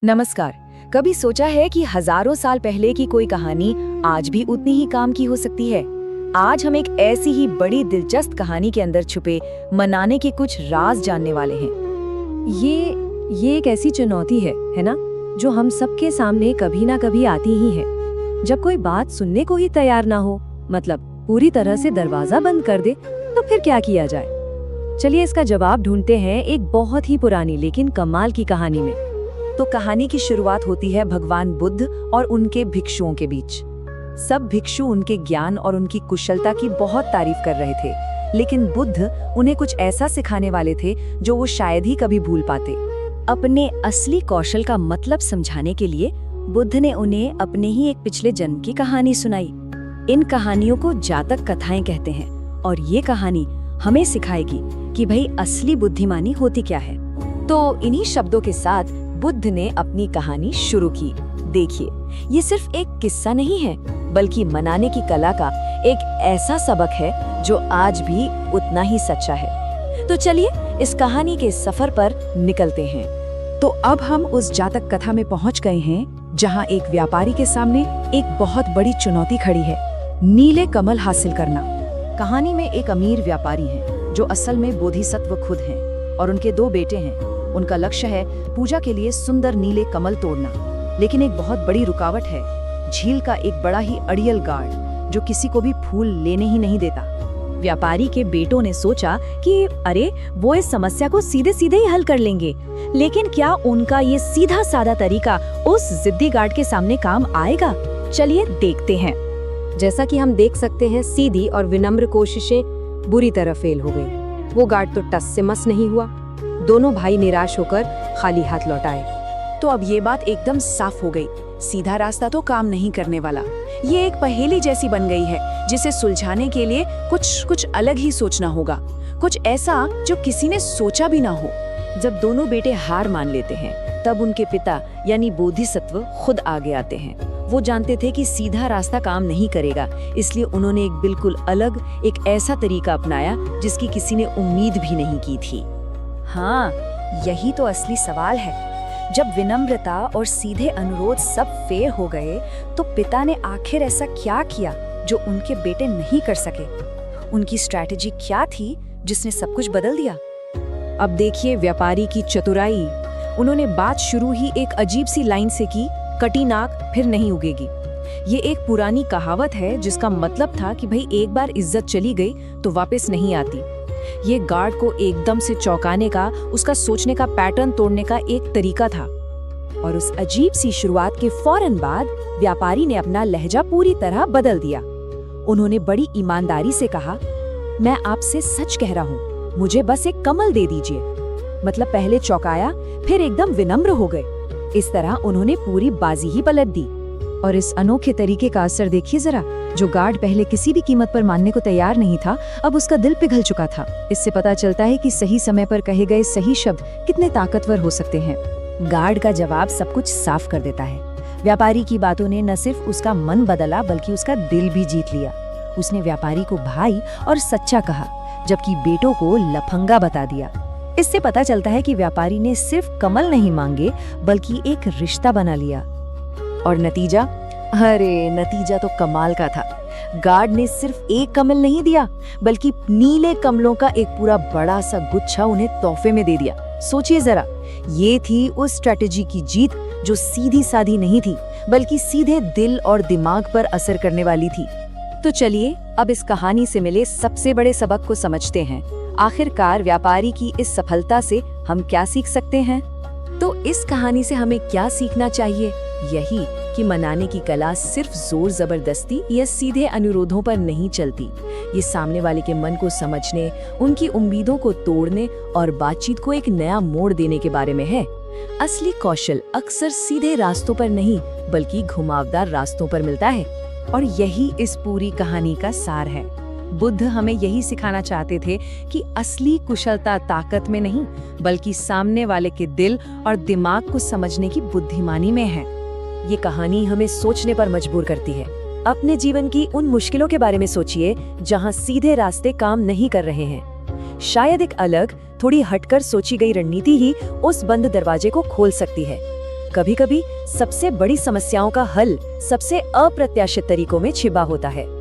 नमस्कार। कभी सोचा है कि हजारों साल पहले की कोई कहानी आज भी उतनी ही काम की हो सकती है? आज हम एक ऐसी ही बड़ी दिलचस्प कहानी के अंदर छुपे मनाने के कुछ राज जानने वाले हैं। ये एक ऐसी चुनौती है ना, जो हम सबके सामने कभी ना कभी आती ही है। जब कोई बात सुनने को ही तैयार ना हो, मतलब पूरी तरह से दरवाजा बंद कर दे, तो फिर क्या किया जाए? चलिए इसका जवाब ढूंढते हैं एक बहुत ही पुरानी लेकिन कमाल की कहानी में। तो कहानी की शुरुआत होती है भगवान बुद्ध और उनके भिक्षुओं के बीच। सब भिक्षु उनके ज्ञान और उनकी कुशलता की बहुत तारीफ कर रहे थे, लेकिन बुद्ध उन्हें कुछ ऐसा सिखाने वाले थे जो वो शायद ही कभी भूल पाते। अपने असली कौशल का मतलब समझाने के लिए बुद्ध ने उन्हें अपने ही एक पिछले जन्म की कहानी सुनाई। इन कहानियों को जातक कथाएं कहते हैं, और ये कहानी हमें सिखाएगी कि भाई असली बुद्धिमानी होती क्या है। तो इन्हीं शब्दों के साथ बुद्ध ने अपनी कहानी शुरू की। देखिए, ये सिर्फ एक किस्सा नहीं है, बल्कि मनाने की कला का एक ऐसा सबक है जो आज भी उतना ही सच्चा है। तो चलिए इस कहानी के सफर पर निकलते हैं। तो अब हम उस जातक कथा में पहुंच गए हैं जहां एक व्यापारी के सामने एक बहुत बड़ी चुनौती खड़ी है, नीले कमल हासिल करना। कहानी में एक अमीर व्यापारी है जो असल में बोधिसत्व खुद हैं, और उनके दो बेटे हैं। उनका लक्ष्य है पूजा के लिए सुंदर नीले कमल तोड़ना, लेकिन एक बहुत बड़ी रुकावट है, झील का एक बड़ा ही अड़ियल गार्ड जो किसी को भी फूल लेने ही नहीं देता। व्यापारी के बेटों ने सोचा कि अरे वो इस समस्या को सीधे सीधे ही हल कर लेंगे, लेकिन क्या उनका ये सीधा साधा तरीका उस जिद्दी गार्ड के सामने काम आएगा? चलिए देखते हैं। जैसा कि हम देख सकते हैं, सीधी और विनम्र कोशिशें बुरी तरह फेल हो गई। वो गार्ड तो टस से मस नहीं हुआ। दोनों भाई निराश होकर खाली हाथ लौट आए। तो अब ये बात एकदम साफ हो गई, सीधा रास्ता तो काम नहीं करने वाला। ये एक पहेली जैसी बन गई है जिसे सुलझाने के लिए कुछ अलग ही सोचना होगा, कुछ ऐसा जो किसी ने सोचा भी ना हो। जब दोनों बेटे हार मान लेते हैं, तब उनके पिता यानी बोधिसत्व खुद आगे आते हैं। वो जानते थे कि सीधा रास्ता काम नहीं करेगा, इसलिए उन्होंने एक बिल्कुल अलग, एक ऐसा तरीका अपनाया जिसकी किसी ने उम्मीद भी नहीं की थी। हाँ, यही तो असली सवाल है। जब विनम्रता और सीधे अनुरोध सब फेल हो गए, तो पिता ने आखिर ऐसा क्या किया जो उनके बेटे नहीं कर सके? उनकी स्ट्रैटेजी क्या थी जिसने सब कुछ बदल दिया? अब देखिए व्यापारी की चतुराई। उन्होंने बात शुरू ही एक अजीब सी लाइन से की, कटी नाक फिर नहीं उगेगी। ये एक पुरानी कहावत है जिसका मतलब था कि भाई एक बार इज्जत चली गई तो वापस नहीं आती। ये गार्ड को एकदम से चौंकाने का, उसका सोचने का पैटर्न तोड़ने का एक तरीका था। और उस अजीब सी शुरुआत के फौरन बाद व्यापारी ने अपना लहजा पूरी तरह बदल दिया। उन्होंने बड़ी ईमानदारी से कहा, मैं आपसे सच कह रहा हूँ, मुझे बस एक कमल दे दीजिए। मतलब पहले चौंकाया, फिर एकदम विनम्र हो गए। इस तरह उन्होंने पूरी बाजी ही पलट दी। और इस अनोखे तरीके का असर देखिए जरा। जो गार्ड पहले किसी भी कीमत पर मानने को तैयार नहीं था, अब उसका दिल पिघल चुका था। इससे पता चलता है कि सही समय पर कहे गए सही शब्द कितने ताकतवर हो सकते हैं। गार्ड का जवाब सब कुछ साफ कर देता है। व्यापारी की बातों ने न सिर्फ उसका मन बदला, बल्कि उसका दिल भी जीत लिया। उसने व्यापारी को भाई और सच्चा कहा, जबकि बेटों को लफंगा बता दिया। इससे पता चलता है कि व्यापारी ने सिर्फ कमल नहीं मांगे, बल्कि एक रिश्ता बना लिया। और नतीजा? अरे नतीजा तो कमाल का था। गार्ड ने सिर्फ एक कमल नहीं दिया, बल्कि नीले कमलों का एक पूरा बड़ा सा गुच्छा उन्हें तोहफे में दे दिया। सोचिए जरा, ये थी उस स्ट्रेटेजी की जीत जो सीधी साधी नहीं थी, बल्कि सीधे दिल और दिमाग पर असर करने वाली थी। तो चलिए अब इस कहानी से मिले सबसे बड़े सबक को समझते हैं। आखिरकार व्यापारी की इस सफलता से हम क्या सीख सकते हैं? तो इस कहानी से हमें क्या सीखना चाहिए? यही कि मनाने की कला सिर्फ जोर जबरदस्ती या सीधे अनुरोधों पर नहीं चलती। ये सामने वाले के मन को समझने, उनकी उम्मीदों को तोड़ने और बातचीत को एक नया मोड़ देने के बारे में है। असली कौशल अक्सर सीधे रास्तों पर नहीं, बल्कि घुमावदार रास्तों पर मिलता है। और यही इस पूरी कहानी का सार है। बुद्ध हमें यही सिखाना चाहते थे कि असली कुशलता ताकत में नहीं, बल्कि सामने वाले के दिल और दिमाग को समझने की बुद्धिमानी में है। ये कहानी हमें सोचने पर मजबूर करती है। अपने जीवन की उन मुश्किलों के बारे में सोचिए जहां सीधे रास्ते काम नहीं कर रहे हैं। शायद एक अलग, थोड़ी हटकर सोची गई रणनीति ही उस बंद दरवाजे को खोल सकती है। कभी-कभी सबसे बड़ी समस्याओं का हल सबसे अप्रत्याशित तरीकों में छिपा होता है।